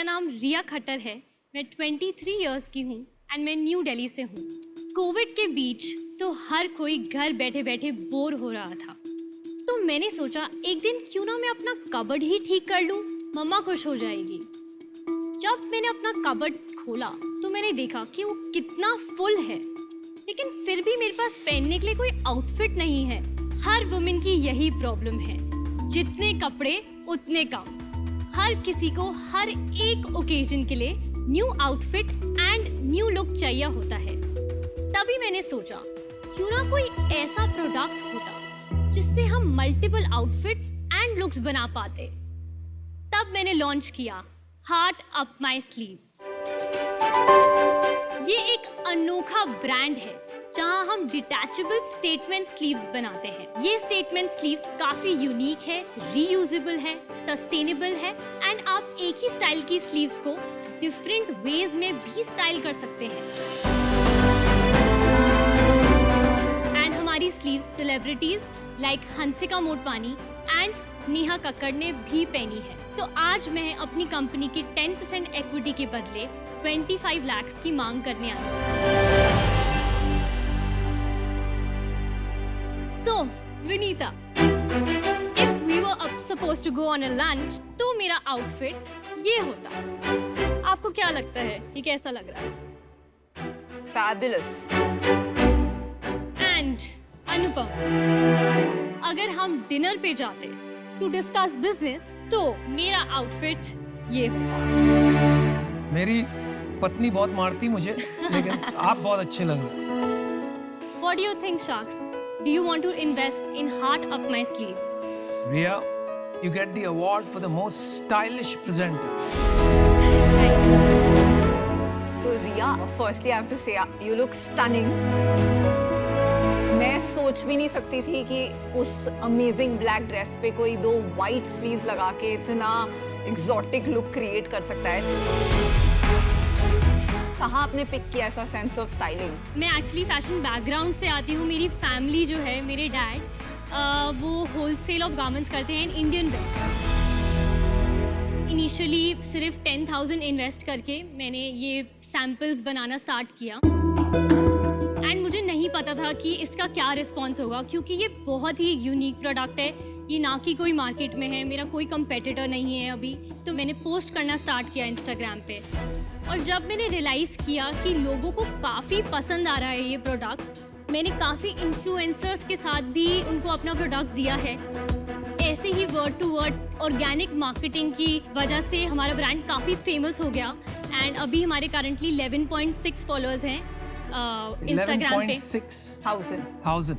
नाम रिया खट्टर है। मैं 23 इयर्स की हूँ एंड मैं न्यू दिल्ली से हूँ। कोविड के बीच तो हर कोई घर बैठे बैठे बोर हो रहा था, तो मैंने सोचा एक दिन क्यों ना मैं अपना कबर्ड ही ठीक कर लूँ, मम्मा खुश हो जाएगी। जब मैंने अपना कबर्ड खोला तो मैंने देखा कि वो कितना फुल है, लेकिन फिर भी मेरे पास पहनने के लिए कोई आउटफिट नहीं है। हर वुमेन की यही प्रॉब्लम है, जितने कपड़े उतने कम। हर किसी को हर एक ओकेजन के लिए new outfit and new look चाहिए होता है। तभी मैंने सोचा क्यों ना कोई ऐसा प्रोडक्ट होता जिससे हम मल्टीपल आउटफिट्स एंड लुक्स बना पाते। तब मैंने लॉन्च किया हार्ट अप माई स्लीव्स। ये एक अनोखा ब्रांड है जहां हम डिटैचेबल स्टेटमेंट स्लीव्स बनाते हैं। ये स्टेटमेंट स्लीव्स काफी यूनिक है, रीयूजेबल है, सस्टेनेबल है एंड आप एक ही स्टाइल की स्लीव्स को डिफरेंट वेज में भी स्टाइल कर सकते हैं। एंड हमारी sleeves celebrities like Hansika Motwani and Neha Kakkar ने भी पहनी है। तो आज मैं अपनी कंपनी की 10% इक्विटी के बदले 25 लाख की मांग करने आई हूँ। So, Vinita, if we were supposed to go on a lunch, तो मेरा आउटफिट ये होता। आपको क्या लगता है, ये कैसा लग रहा है? Fabulous. And अनुपम, अगर हम डिनर पे जाते to discuss business, तो मेरा आउटफिट ये होता। मेरी पत्नी बहुत मारती मुझे, लेकिन आप बहुत अच्छे लग रहे हो। What do you think, Sharks? Do you want to invest in Heart Up My Sleeves? Riya, you get the award for the most stylish presenter. So Riya, firstly I have to say you look stunning. मैं सोच भी नहीं सकती थी कि उस amazing black dress पे कोई 2 वाइट स्लीव्स लगा के इतना एक्सोटिक लुक क्रिएट कर सकता है। कहाँ आपने पिक किया ऐसा सेंस ऑफ स्टाइलिंग? मैं एक्चुअली फैशन बैकग्राउंड से आती हूँ। मेरी फैमिली जो है, मेरे डैड वो होलसेल ऑफ गारमेंट्स करते हैं इन इंडियन वेयर। इनिशियली सिर्फ 10,000 इन्वेस्ट करके मैंने ये सैम्पल्स बनाना स्टार्ट किया एंड मुझे नहीं पता था कि इसका क्या रिस्पॉन्स होगा, क्योंकि ये बहुत ही यूनिक प्रोडक्ट है। ये ना कि कोई मार्केट में है, मेरा कोई कंपेटिटर नहीं है अभी। तो मैंने पोस्ट करना स्टार्ट किया इंस्टाग्राम पे, और जब मैंने रियलाइज़ किया कि लोगों को काफ़ी पसंद आ रहा है ये प्रोडक्ट, मैंने काफ़ी इन्फ्लुएंसर्स के साथ भी उनको अपना प्रोडक्ट दिया है। ऐसे ही word to word organic marketing की वजह से हमारा ब्रांड काफ़ी फेमस हो गया एंड अभी हमारे करंटली 11.6 फॉलोअर्स हैं इंस्टाग्राम पे। 11,600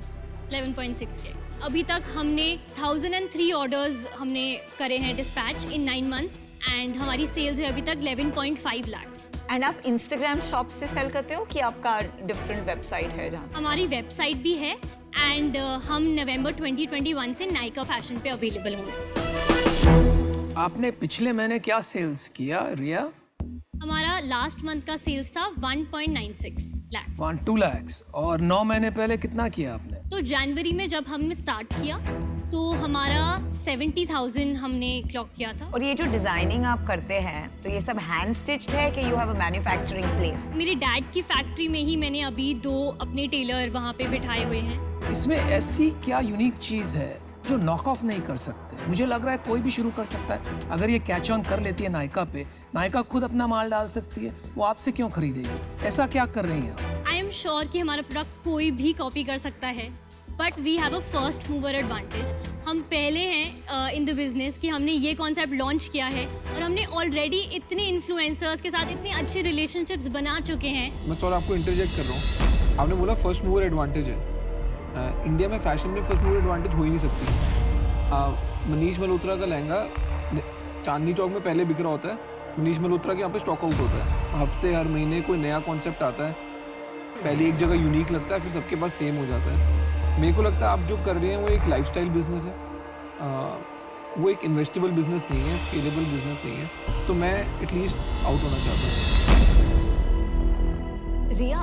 11.6 के। अभी तक हमने 1003 ऑर्डर्स हमने करे हैं डिस्पैच इन 9 मंथ्स एंड हमारी सेल्स है अभी तक 11.5 लाख्स। एंड आप इंस्टाग्राम शॉप से सेल करते हो कि आपका डिफरेंट वेबसाइट है जहाँ? हमारी वेबसाइट भी है एंड हम नवंबर 2021 से नायका फैशन पे अवेलेबल होंगे। आपने पिछले महीने क्या सेल्स किया रिया? हमारा लास्ट मंथ का सेल्स था 1.96 लाख। 1-2 lakhs। और 9 महीने पहले कितना किया आपने? तो जनवरी में जब हमने स्टार्ट किया तो हमारा 70,000 हमने क्लॉक किया था। और ये जो डिजाइनिंग आप करते हैं तो ये सब हैंड स्टिच्ड है कि you have a manufacturing place? मेरे डैड की फैक्ट्री में ही मैंने अभी 2 अपने टेलर वहाँ पे बिठाए हुए हैं। इसमें ऐसी क्या यूनिक चीज है जो नॉक ऑफ नहीं कर सकते? मुझे लग रहा है कोई भी शुरू कर सकता है। अगर ये कैच ऑन कर लेती है नायका पे, नायका खुद अपना माल डाल सकती है, वो आपसे क्यों खरीदेगी? ऐसा क्या कर रही हैं आप? आई एम श्योर कि हमारा प्रोडक्ट कोई भी कॉपी कर सकता है, but we have a first mover advantage. हम पहले हैं इन द बिजनेस कि हमने ये कॉन्सेप्ट लॉन्च किया है और हमने ऑलरेडी इतने इन्फ्लुएंसर्स के साथ इतने अच्छे रिलेशनशिप्स बना चुके हैं। मैं सॉरी आपको इंटरजेक्ट कर रहा हूँ। आपने बोला फर्स्ट मूवर एडवांटेज है। इंडिया में फैशन में फर्स्ट मूवर एडवांटेज हो ही नहीं सकती। मनीष मल्होत्रा का लहंगा चांदनी चौक में पहले बिक रहा होता है, मनीष मल्होत्रा के यहाँ पे स्टॉक आउट होता है। हफ्ते हर महीने कोई नया कॉन्सेप्ट आता है, पहले एक जगह यूनिक लगता है, फिर सबके पास सेम हो जाता है। मेरे को लगता है आप जो कर रहे हैं वो एक लाइफस्टाइल बिजनेस है, वो एक इन्वेस्टेबल बिजनेस नहीं है, स्केलेबल बिजनेस नहीं है। तो मैं एटलीस्ट आउट होना चाहता हूँ। रिया,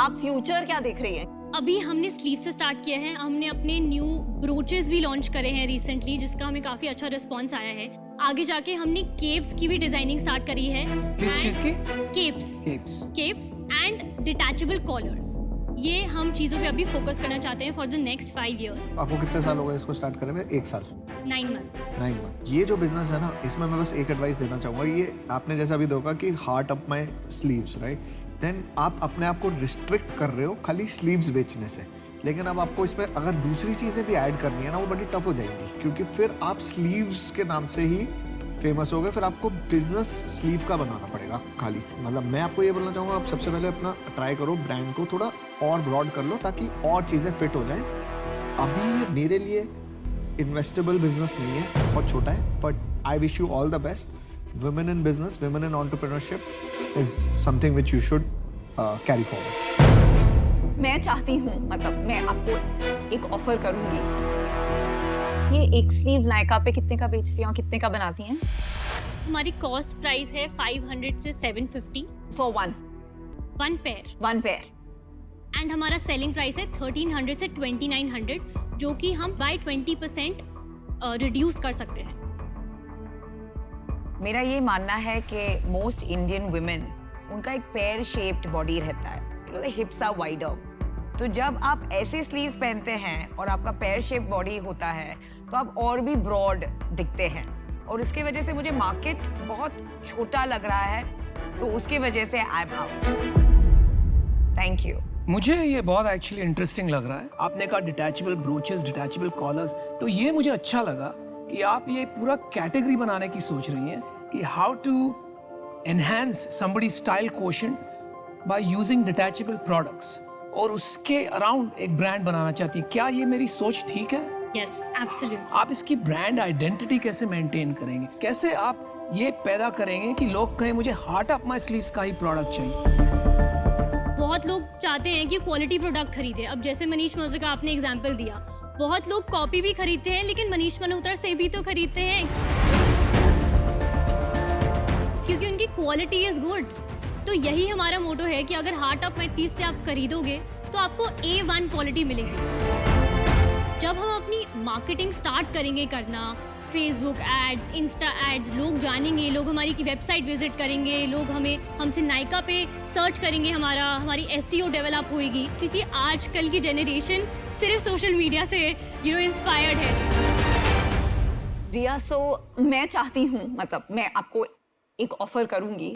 आप फ्यूचर क्या देख रही हैं? अभी हमने स्लीव से स्टार्ट किया है। हमने अपने न्यू ब्रोचेस भी लॉन्च करे हैं रिसेंटली, जिसका हमें काफ़ी अच्छा रिस्पॉन्स आया है। आगे जाके हमने केप्स की भी डिजाइनिंग स्टार्ट करी है। किस चीज की? Capes capes. And detachable collars. ये हम चीज़ों पे अभी फोकस करना चाहते हैं फॉर द नेक्स्ट 5 years। आपको कितने साल हो गए इसको स्टार्ट करे में? 1 साल, 9 months। 9 मंथ। ये जो बिजनेस है ना, इसमें मैं बस एक एडवाइस देना चाहूँगा। ये आपने जैसा अभी देखा कि heart up my sleeves, right? Then आप अपने आप को रिस्ट्रिक्ट कर रहे हो खाली स्लीव्स बेचने से। लेकिन अब आपको इसमें अगर दूसरी चीज़ें भी ऐड करनी है ना, वो बड़ी टफ हो जाएंगी, क्योंकि फिर आप स्लीव्स के नाम से ही फेमस हो गए। फिर आपको बिजनेस स्लीव का बनाना पड़ेगा खाली। मतलब मैं आपको ये बोलना चाहूँगा, आप सबसे पहले अपना ट्राई करो, ब्रांड को थोड़ा और ब्रॉड कर लो ताकि और चीज़ें फिट हो जाए। अभी ये मेरे लिए इन्वेस्टेबल बिजनेस नहीं है, बहुत छोटा है, but I wish you all the best. Women in business, women in entrepreneurship is something which you should carry forward. मैं चाहती हूँ, मतलब मैं आपको एक ऑफर करूंगी। ये एक स्लीव नायका पे कितने का बेचती हैं और कितने का बनाती हैं? हमारी कॉस्ट प्राइस है 500 से 750 फॉर वन पेयर। एंड हमारा सेलिंग प्राइस है 1300 से 2900, जो कि हम बाय 20% रिड्यूस कर सकते हैं। मेरा ये मानना है कि मोस्ट इंडियन वुमेन, उनका एक पेयर शेप्ड बॉडी रहता है, हिप्स आर वाइडर। तो जब आप ऐसे स्लीव्स पहनते हैं और आपका पेयर शेप बॉडी होता है, तो आप और भी ब्रॉड दिखते हैं, और उसकी वजह से मुझे मार्केट बहुत छोटा लग रहा है, तो उसकी वजह से I am out. Thank you. मुझे ये बहुत एक्चुअली इंटरेस्टिंग लग रहा है। आपने कहा डिटैचेबल ब्रोचेस, डिटैचेबल कॉलर्स, तो ये मुझे अच्छा लगा कि आप ये पूरा कैटेगरी बनाने की सोच रही हैं कि how to enhance somebody style quotient by using detachable products, और उसके अराउंड एक ब्रांड बनाना चाहती है। क्या ये मेरी सोच ठीक है? Yes, absolutely. आप इसकी ब्रांड आइडेंटिटी कैसे मेंटेन करेंगे? कैसे आप ये पैदा करेंगे कि लोग कहें मुझे हार्ट अप माय स्लीव्स का ही प्रोडक्ट चाहिए? बहुत लोग चाहते हैं कि क्वालिटी प्रोडक्ट खरीदे। अब जैसे मनीष मल्होत्रा का आपने एग्जांपल दिया, बहुत लोग कॉपी भी खरीदते हैं, लेकिन मनीष मल्होत्रा से भी तो खरीदते हैं, क्योंकि उनकी क्वालिटी इज गुड। तो यही हमारा मोटो है कि अगर हार्ट अप माय चीज से आप खरीदोगे तो आपको A1 क्वालिटी मिलेगी। जब हम अपनी मार्केटिंग स्टार्ट करेंगे करना, फेसबुक एड्स, इंस्टा एड्स, लोग जानेंगे, लोग हमारी वेबसाइट विजिट करेंगे, लोग हमसे नायका पे सर्च करेंगे, हमारी SEO डेवलप होएगी, क्योंकि आजकल की जनरेशन सिर्फ सोशल मीडिया से इंस्पायर्ड है। रिया, सो मैं चाहती हूँ, मतलब मैं आपको एक ऑफर करूंगी।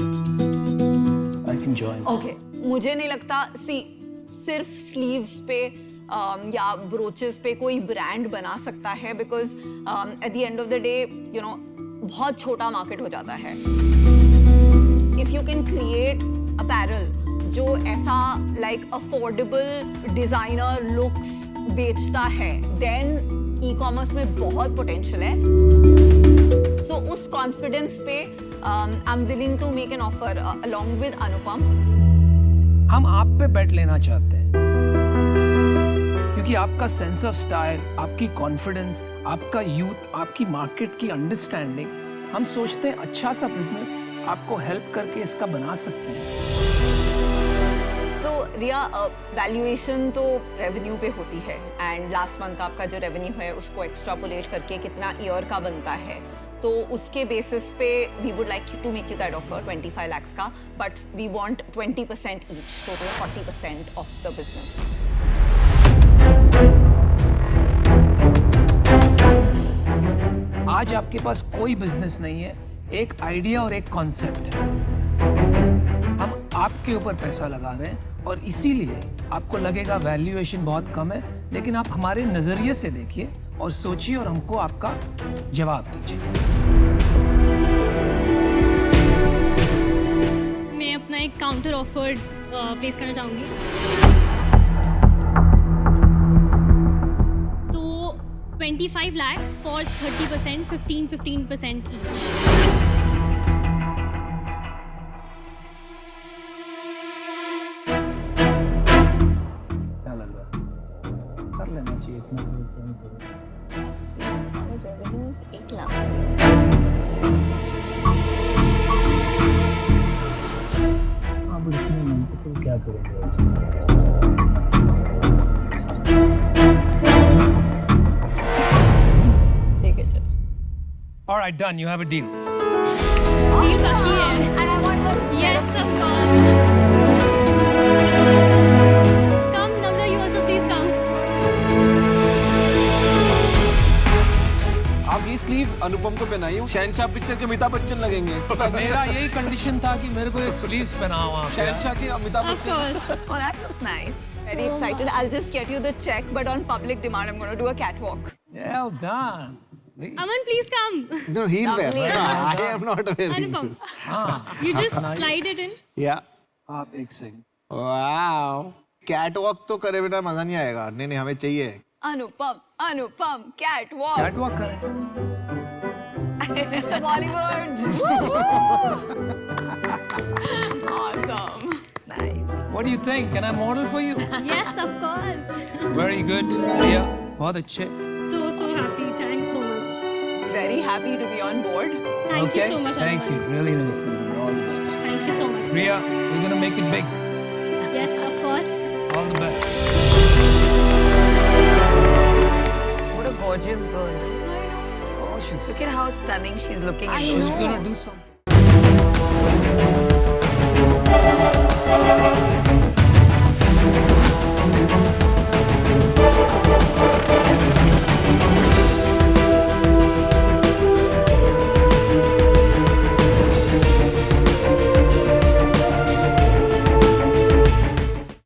I can join. ओके, मुझे नहीं लगता सिर्फ स्लीव्स पे या ब्रोचेस पे कोई ब्रांड बना सकता है, because at the end of the day बहुत छोटा मार्केट हो जाता है। If you can create apparel जो ऐसा लाइक अफोर्डेबल डिजाइनर लुक्स बेचता है, देन ई कॉमर्स में बहुत पोटेंशियल है। सो उस कॉन्फिडेंस पे I am willing to make an offer along with Anupam. हम आप पे बेट लेना चाहते हैं क्योंकि आपका सेंस ऑफ स्टाइल, आपकी कॉन्फिडेंस, आपका यूथ, आपकी मार्केट की अंडरस्टैंडिंग, हम सोचते हैं अच्छा सा बिजनेस आपको हेल्प करके इसका बना सकते हैं। तो रिया, वैल्यूएशन तो रेवेन्यू पे होती है, एंड लास्ट मंथ का आपका जो रेवेन्यू है उसको एक्स्ट्रापोलेट करके कितना ईयर का बनता है, तो उसके बेसिस पे we would like to make you that offer 25 lakhs का, but we want 20% each, total 40% of the business. आज आपके पास कोई बिजनेस नहीं है, एक आइडिया और एक कॉन्सेप्ट है। हम आपके ऊपर पैसा लगा रहे हैं और इसीलिए आपको लगेगा वैल्यूएशन बहुत कम है, लेकिन आप हमारे नजरिए से देखिए और सोचिए और हमको आपका जवाब दीजिए। मैं अपना एक काउंटर ऑफर प्लेस करना चाहूँगी। तो 25 lakhs फॉर 30%, 15% ईच। क्या लग रहा है? कर लेना चाहिए इतना। रेवेन्यूज 1 लाख। अब इसमें मल्टीपल क्या करेंगे? ठीक है, चलो। All right, done. You have a deal. Deal बाकी है. And I want the Yes, of course. Come, Namra, you also please come. आप ये स्लीव अनुपम को पहनाइए, शहनशाह पिक्चर के अमिताभ बच्चन लगेंगे। मेरा यही कंडीशन था कि मेरे को ये स्लीव्स पहना हुआ शहनशाह के Amitabh Of Bachchan. course. Oh, that looks nice. Very excited. I'll just get you the check, but on public demand, I'm going to do a catwalk. Well done. Aman, please come. No, he'll wear. Lovely. No, I am not wearing Anupam, this. you just slide it in. Yeah. आप एक second. Wow. Catwalk तो करे बिना मजा नहीं आएगा. नहीं नहीं हमें चाहिए. Anupam, catwalk. कैटवॉक करें. Mr. Bollywood. Awesome. nice. What do you think? Can I model for you? Yes, of course. Very good. भैया बहुत अच्छे. So happy. Thanks so much. Very happy to be on board. Thank you so much. Thank Anupan. you. Really nice meeting you. All the best. Thank you so much. Priya, we're gonna make it big. Yes, of course. All the best. What a gorgeous girl. Oh, she's Look at how stunning she's looking. in she's those gonna do something.